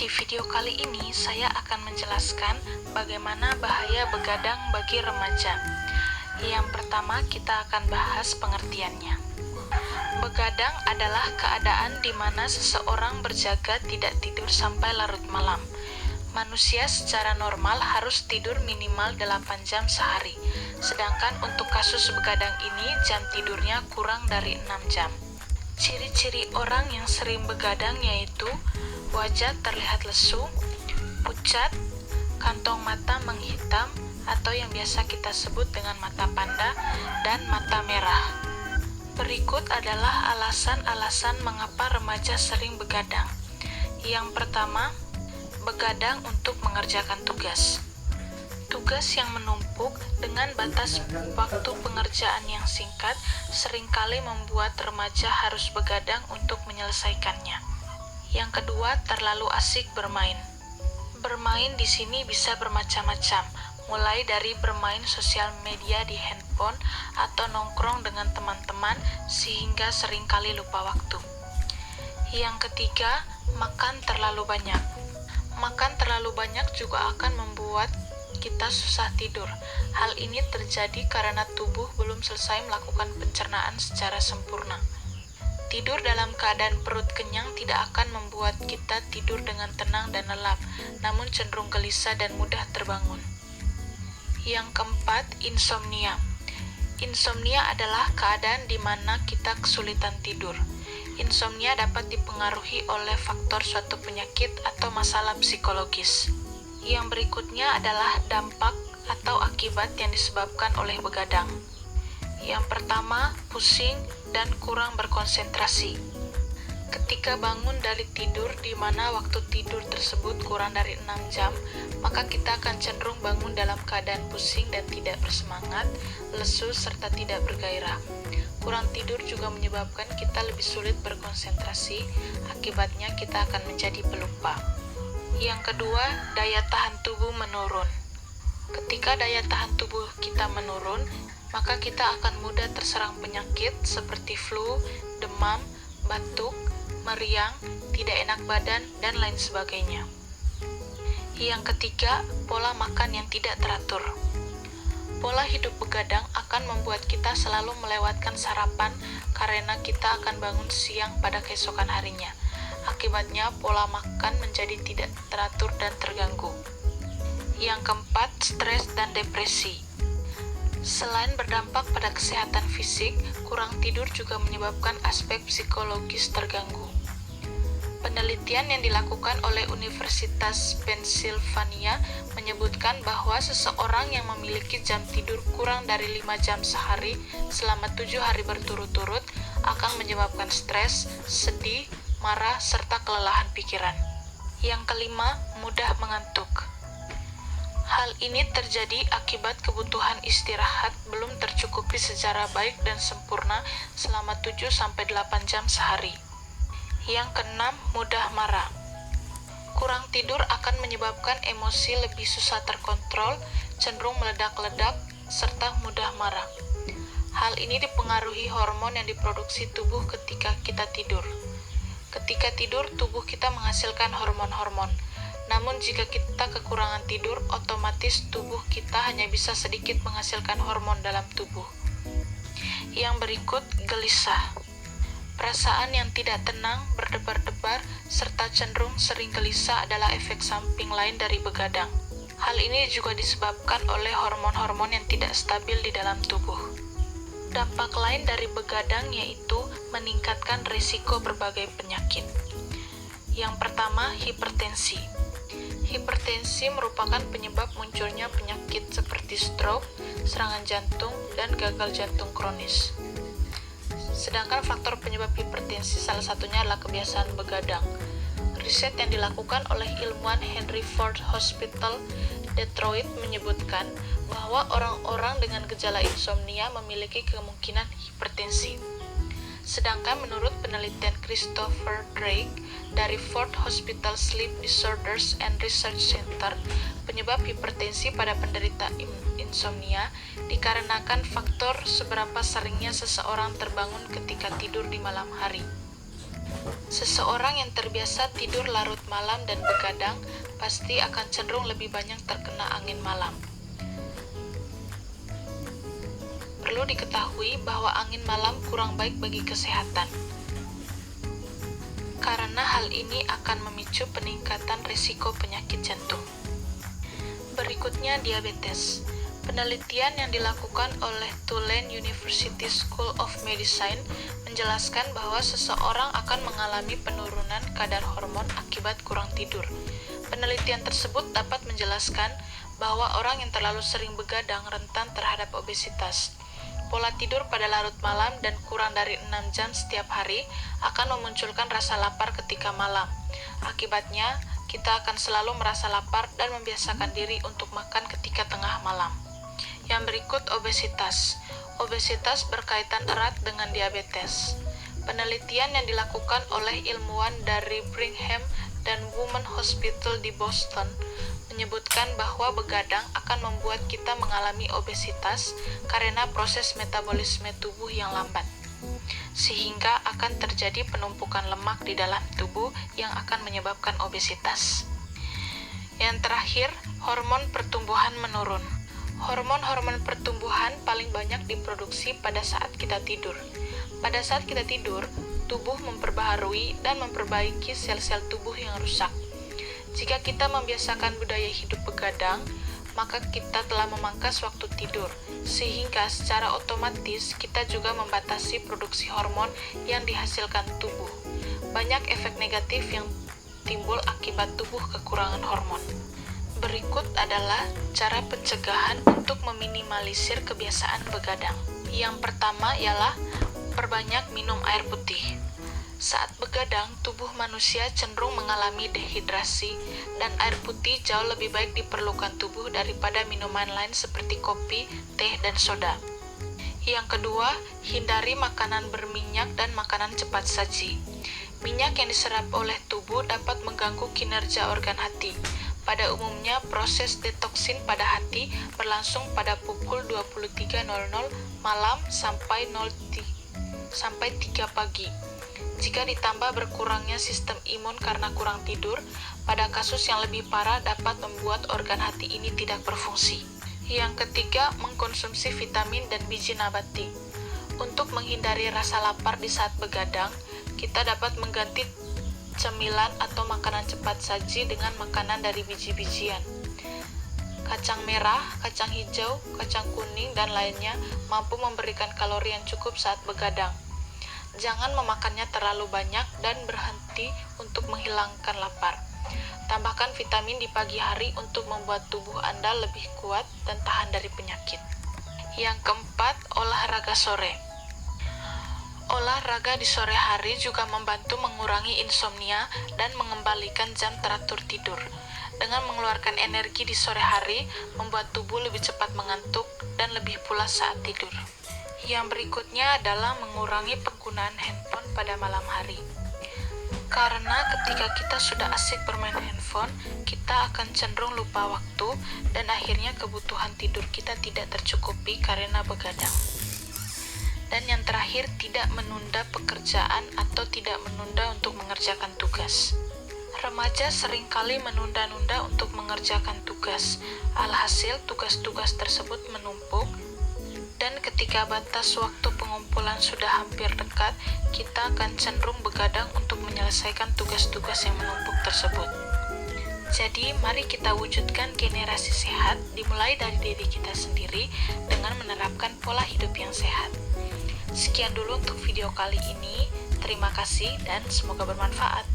Di video kali ini saya akan menjelaskan bagaimana bahaya begadang bagi remaja. Yang pertama kita akan bahas pengertiannya. Begadang adalah keadaan di mana seseorang berjaga tidak tidur sampai larut malam. Manusia secara normal harus tidur minimal 8 jam sehari, sedangkan untuk kasus begadang ini jam tidurnya kurang dari 6 jam. Ciri-ciri orang yang sering begadang yaitu wajah terlihat lesu, pucat, kantong mata menghitam atau yang biasa kita sebut dengan mata panda, dan mata merah. Berikut adalah alasan-alasan mengapa remaja sering begadang. Yang pertama, begadang untuk mengerjakan tugas. Tugas yang menumpuk dengan batas waktu pengerjaan yang singkat seringkali membuat remaja harus begadang untuk menyelesaikannya. Yang kedua, terlalu asik bermain. Bermain di sini bisa bermacam-macam, mulai dari bermain sosial media di handphone atau nongkrong dengan teman-teman sehingga seringkali lupa waktu. Yang ketiga, makan terlalu banyak. Makan terlalu banyak juga akan membuat kita susah tidur. Hal ini terjadi karena tubuh belum selesai melakukan pencernaan secara sempurna. Tidur dalam keadaan perut kenyang tidak akan membuat kita tidur dengan tenang dan lelap, namun cenderung gelisah dan mudah terbangun. Yang keempat, insomnia. Insomnia adalah keadaan di mana kita kesulitan tidur. Insomnia dapat dipengaruhi oleh faktor suatu penyakit atau masalah psikologis. Yang berikutnya adalah dampak atau akibat yang disebabkan oleh begadang. Yang pertama, pusing dan kurang berkonsentrasi. Ketika bangun dari tidur di mana waktu tidur tersebut kurang dari 6 jam, maka kita akan cenderung bangun dalam keadaan pusing dan tidak bersemangat, lesu, serta tidak bergairah. Kurang tidur juga menyebabkan kita lebih sulit berkonsentrasi, akibatnya kita akan menjadi pelupa. Yang kedua, daya tahan tubuh menurun. Ketika daya tahan tubuh kita menurun, maka kita akan mudah terserang penyakit seperti flu, demam, batuk, meriang, tidak enak badan, dan lain sebagainya. Yang ketiga, pola makan yang tidak teratur. Pola hidup begadang akan membuat kita selalu melewatkan sarapan karena kita akan bangun siang pada keesokan harinya. Akibatnya, pola makan menjadi tidak teratur dan terganggu. Yang keempat, stres dan depresi. Selain berdampak pada kesehatan fisik, kurang tidur juga menyebabkan aspek psikologis terganggu. Penelitian yang dilakukan oleh Universitas Pennsylvania menyebutkan bahwa seseorang yang memiliki jam tidur kurang dari 5 jam sehari selama 7 hari berturut-turut akan menyebabkan stres, sedih, marah, serta kelelahan pikiran. Yang kelima, mudah mengantuk. Hal ini terjadi akibat kebutuhan istirahat belum tercukupi secara baik dan sempurna selama 7-8 jam sehari. Yang keenam, mudah marah. Kurang tidur akan menyebabkan emosi lebih susah terkontrol, cenderung meledak-ledak, serta mudah marah. Hal ini dipengaruhi hormon yang diproduksi tubuh ketika kita tidur. Ketika tidur, tubuh kita menghasilkan hormon-hormon. Namun jika kita kekurangan tidur, otomatis tubuh kita hanya bisa sedikit menghasilkan hormon dalam tubuh. Yang berikut, gelisah. Perasaan yang tidak tenang, berdebar-debar, serta cenderung sering gelisah adalah efek samping lain dari begadang. Hal ini juga disebabkan oleh hormon-hormon yang tidak stabil di dalam tubuh. Dampak lain dari begadang yaitu meningkatkan risiko berbagai penyakit. Yang pertama, hipertensi. Hipertensi merupakan penyebab munculnya penyakit seperti stroke, serangan jantung, dan gagal jantung kronis. Sedangkan faktor penyebab hipertensi salah satunya adalah kebiasaan begadang. Riset yang dilakukan oleh ilmuwan Henry Ford Hospital, Detroit menyebutkan bahwa orang-orang dengan gejala insomnia memiliki kemungkinan hipertensi. Sedangkan menurut penelitian Christopher Drake dari Ford Hospital Sleep Disorders and Research Center, penyebab hipertensi pada penderita insomnia dikarenakan faktor seberapa seringnya seseorang terbangun ketika tidur di malam hari. Seseorang yang terbiasa tidur larut malam dan begadang pasti akan cenderung lebih banyak terkena angin malam. Perlu diketahui bahwa angin malam kurang baik bagi kesehatan, karena hal ini akan memicu peningkatan risiko penyakit jantung. Berikutnya, diabetes. Penelitian yang dilakukan oleh Tulane University School of Medicine menjelaskan bahwa seseorang akan mengalami penurunan kadar hormon akibat kurang tidur. Penelitian tersebut dapat menjelaskan bahwa orang yang terlalu sering begadang rentan terhadap obesitas. Pola tidur pada larut malam dan kurang dari 6 jam setiap hari akan memunculkan rasa lapar ketika malam. Akibatnya, kita akan selalu merasa lapar dan membiasakan diri untuk makan ketika tengah malam. Yang berikut, obesitas. Obesitas berkaitan erat dengan diabetes. Penelitian yang dilakukan oleh ilmuwan dari Brigham dan Women Hospital di Boston menyebutkan bahwa begadang akan membuat kita mengalami obesitas karena proses metabolisme tubuh yang lambat, sehingga akan terjadi penumpukan lemak di dalam tubuh yang akan menyebabkan obesitas. Yang terakhir, hormon pertumbuhan menurun. Hormon-hormon pertumbuhan paling banyak diproduksi pada saat kita tidur. Pada saat kita tidur, tubuh memperbaharui dan memperbaiki sel-sel tubuh yang rusak. Jika kita membiasakan budaya hidup begadang, maka kita telah memangkas waktu tidur, sehingga secara otomatis kita juga membatasi produksi hormon yang dihasilkan tubuh. Banyak efek negatif yang timbul akibat tubuh kekurangan hormon. Berikut adalah cara pencegahan untuk meminimalisir kebiasaan begadang. Yang pertama ialah perbanyak minum air putih. Saat begadang, tubuh manusia cenderung mengalami dehidrasi, dan air putih jauh lebih baik diperlukan tubuh daripada minuman lain seperti kopi, teh, dan soda. Yang kedua, hindari makanan berminyak dan makanan cepat saji. Minyak yang diserap oleh tubuh dapat mengganggu kinerja organ hati. Pada umumnya, proses detoksin pada hati berlangsung pada pukul 23.00 malam sampai 3 pagi. Jika ditambah berkurangnya sistem imun karena kurang tidur, pada kasus yang lebih parah dapat membuat organ hati ini tidak berfungsi. Yang ketiga, mengkonsumsi vitamin dan biji nabati. Untuk menghindari rasa lapar di saat begadang, kita dapat mengganti cemilan atau makanan cepat saji dengan makanan dari biji-bijian. Kacang merah, kacang hijau, kacang kuning, dan lainnya mampu memberikan kalori yang cukup saat begadang. Jangan memakannya terlalu banyak dan berhenti untuk menghilangkan lapar. Tambahkan vitamin di pagi hari untuk membuat tubuh Anda lebih kuat dan tahan dari penyakit. Yang keempat, olahraga sore. Olahraga di sore hari juga membantu mengurangi insomnia dan mengembalikan jam teratur tidur. Dengan mengeluarkan energi di sore hari, membuat tubuh lebih cepat mengantuk dan lebih pulas saat tidur. Yang berikutnya adalah mengurangi penggunaan handphone pada malam hari. Karena ketika kita sudah asik bermain handphone, kita akan cenderung lupa waktu dan akhirnya kebutuhan tidur kita tidak tercukupi karena begadang. Dan yang terakhir, tidak menunda pekerjaan atau tidak menunda untuk mengerjakan tugas. Remaja seringkali menunda-nunda untuk mengerjakan tugas. Alhasil, tugas-tugas tersebut menumpuk, dan ketika batas waktu pengumpulan sudah hampir dekat, kita akan cenderung begadang untuk menyelesaikan tugas-tugas yang menumpuk tersebut. Jadi, mari kita wujudkan generasi sehat dimulai dari diri kita sendiri dengan menerapkan pola hidup yang sehat. Sekian dulu untuk video kali ini. Terima kasih dan semoga bermanfaat.